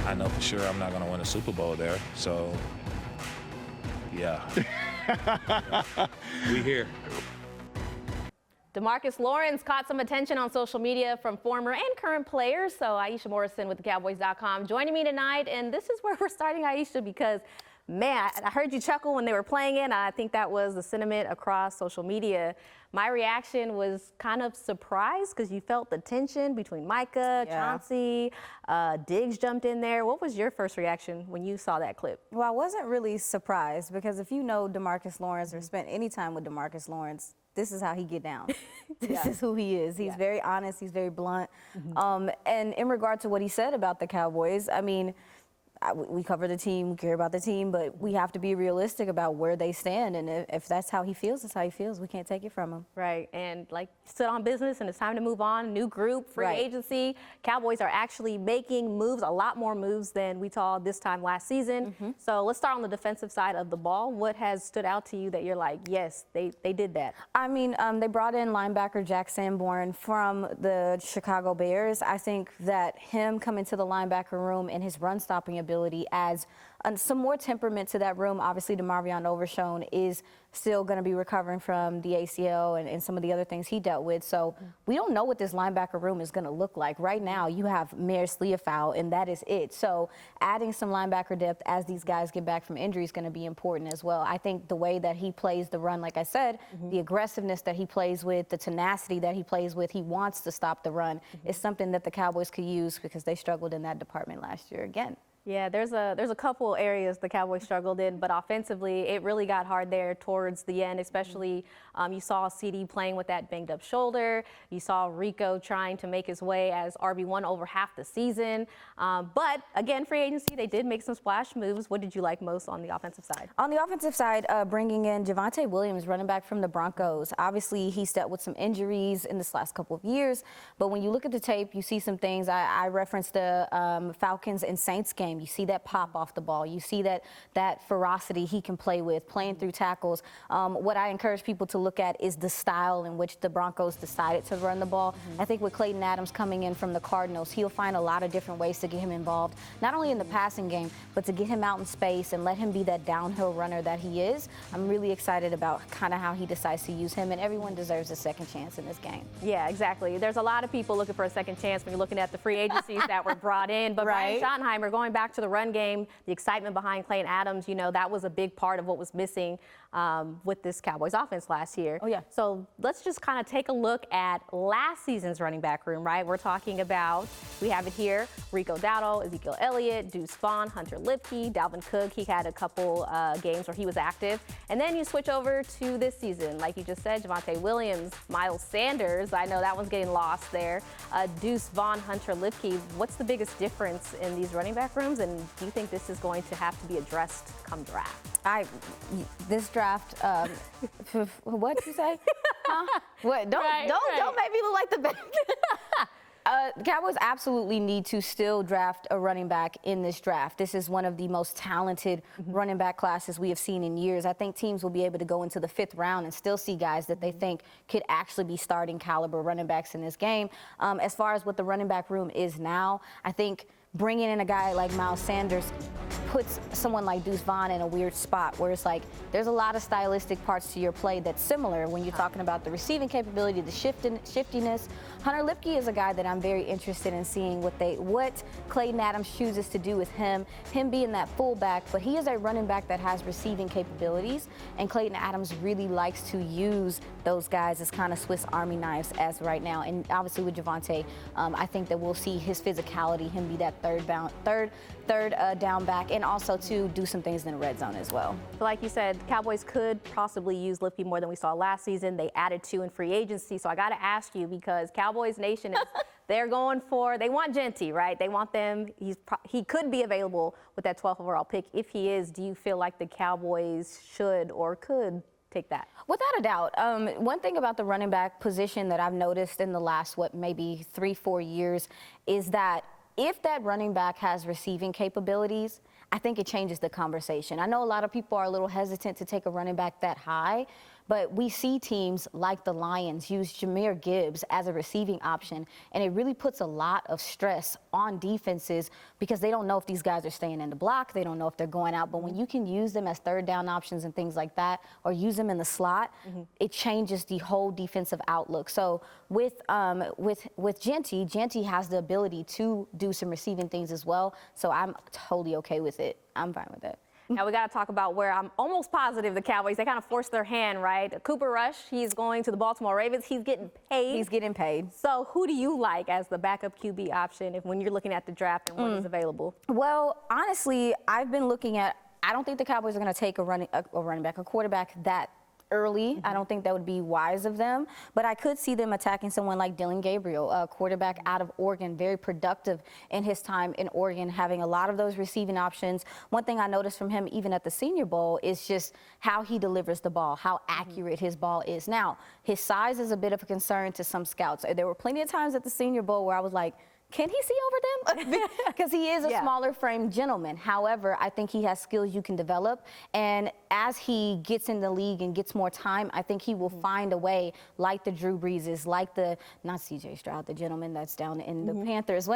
I know for sure I'm not going to win a Super Bowl there. So, yeah. We here. Demarcus Lawrence caught some attention on social media from former and current players. So Iisha Morrison with thecowboys.com joining me tonight. And this is where we're starting, Iisha, because, man, I heard you chuckle when they were playing it. I think that was the sentiment across social media. My reaction was kind of surprised because you felt the tension between Micah, Chauncey, Diggs jumped in there. What was your first reaction when you saw that clip? Well, I wasn't really surprised because if you know Demarcus Lawrence or spent any time with Demarcus Lawrence, this is how he get down. This is who he is. He's very honest. He's very blunt. And in regard to what he said about the Cowboys, I mean, we cover the team, we care about the team, but we have to be realistic about where they stand. And if that's how he feels, that's how he feels. We can't take it from him. Right. And like stood on business and it's time to move on. New group, free agency. Cowboys are actually making moves, a lot more moves than we saw this time last season. So let's start on the defensive side of the ball. What has stood out to you that you're like, yes, they did that? I mean, they brought in linebacker Jack Sanborn from the Chicago Bears. I think that him coming to the linebacker room and his run stopping ability adds some more temperament to that room. Obviously, DeMarvion Overshown is still going to be recovering from the ACL and some of the other things he dealt with. So we don't know what this linebacker room is going to look like. Right now, you have Maris Leofau, and that is it. So adding some linebacker depth as these guys get back from injury is going to be important as well. I think the way that he plays the run, like I said, the aggressiveness that he plays with, the tenacity that he plays with, he wants to stop the run, is something that the Cowboys could use because they struggled in that department last year again. Yeah, there's a couple areas the Cowboys struggled in, but offensively, it really got hard there towards the end, especially you saw CD playing with that banged up shoulder. You saw Rico trying to make his way as RB1 over half the season. But again, free agency, they did make some splash moves. What did you like most on the offensive side? On the offensive side, bringing in Javonte Williams, running back from the Broncos. Obviously, he's dealt with some injuries in this last couple of years, but when you look at the tape, you see some things. I referenced the Falcons and Saints game. You see that pop off the ball. You see that ferocity he can play with, playing through tackles. What I encourage people to look at is the style in which the Broncos decided to run the ball. I think with Clayton Adams coming in from the Cardinals, he'll find a lot of different ways to get him involved, not only in the passing game, but to get him out in space and let him be that downhill runner that he is. I'm really excited about kind of how he decides to use him, and everyone deserves a second chance in this game. Yeah, exactly. There's a lot of people looking for a second chance when you're looking at the free agencies that were brought in. But Brian Schottenheimer, going back to the run game, the excitement behind Clayton Adams, you know, that was a big part of what was missing with this Cowboys offense last year. So let's just kind of take a look at last season's running back room, right? We're talking about, we have it here, Rico Dowdle, Ezekiel Elliott, Deuce Vaughn, Hunter Lipke, Dalvin Cook. He had a couple games where he was active. And then you switch over to this season, like you just said, Javonte Williams, Miles Sanders. I know that one's getting lost there. Deuce Vaughn, Hunter Lipke. What's the biggest difference in these running back rooms? And do you think this is going to have to be addressed come draft? This draft, what'd you say? Huh? What? Don't make me look like the bad. Cowboys absolutely need to still draft a running back in this draft. This is one of the most talented running back classes we have seen in years. I think teams will be able to go into the 5th round and still see guys that they think could actually be starting caliber running backs in this game. As far as what the running back room is now, I think bringing in a guy like Miles Sanders puts someone like Deuce Vaughn in a weird spot where it's like there's a lot of stylistic parts to your play that's similar when you're talking about the receiving capability, the shiftiness. Hunter Lipke is a guy that I'm very interested in seeing what Clayton Adams chooses to do with him being that fullback, but he is a running back that has receiving capabilities, and Clayton Adams really likes to use those guys as kind of Swiss Army knives as right now. And obviously with Javonte, I think that we'll see his physicality, him be that third down back, and also to do some things in the red zone as well. Like you said, Cowboys could possibly use Lipke more than we saw last season. They added 2 in free agency. So I got to ask you, because Cowboys Nation is they want Jeanty, right? They want them. He could be available with that 12th overall pick. If he is, do you feel like the Cowboys should or could take that? Without a doubt. One thing about the running back position that I've noticed in the last, maybe 3-4 years is that if that running back has receiving capabilities, I think it changes the conversation. I know a lot of people are a little hesitant to take a running back that high, But we see teams like the Lions use Jahmyr Gibbs as a receiving option, and it really puts a lot of stress on defenses because they don't know if these guys are staying in the block, they don't know if they're going out. But when you can use them as third down options and things like that, or use them in the slot, it changes the whole defensive outlook. So with Jeanty has the ability to do some receiving things as well. So I'm totally okay with it. I'm fine with it. Now we got to talk about where I'm almost positive the Cowboys, they kind of forced their hand, right? Cooper Rush, he's going to the Baltimore Ravens. He's getting paid. He's getting paid. So who do you like as the backup QB option when you're looking at the draft and what is available? Well, honestly, I've been looking at, I don't think the Cowboys are going to take a quarterback that early. I don't think that would be wise of them, but I could see them attacking someone like Dillon Gabriel, a quarterback out of Oregon, very productive in his time in Oregon, having a lot of those receiving options. One thing I noticed from him, even at the Senior Bowl, is just how he delivers the ball, how accurate his ball is. Now, his size is a bit of a concern to some scouts. There were plenty of times at the Senior Bowl where I was like, can he see over them? Because he is a smaller frame gentleman. However, I think he has skills you can develop. And as he gets in the league and gets more time, I think he will find a way, like the Drew Breeses, like the, not CJ Stroud, the gentleman that's down in the Panthers.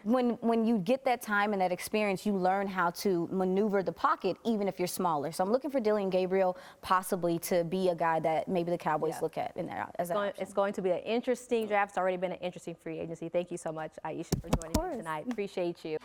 When you get that time and that experience, you learn how to maneuver the pocket, even if you're smaller. So I'm looking for Dillon Gabriel possibly to be a guy that maybe the Cowboys look at in there as It's going to be an interesting draft. It's already been an interesting free agency. Thank you so much, Iisha, for joining me tonight. Appreciate you.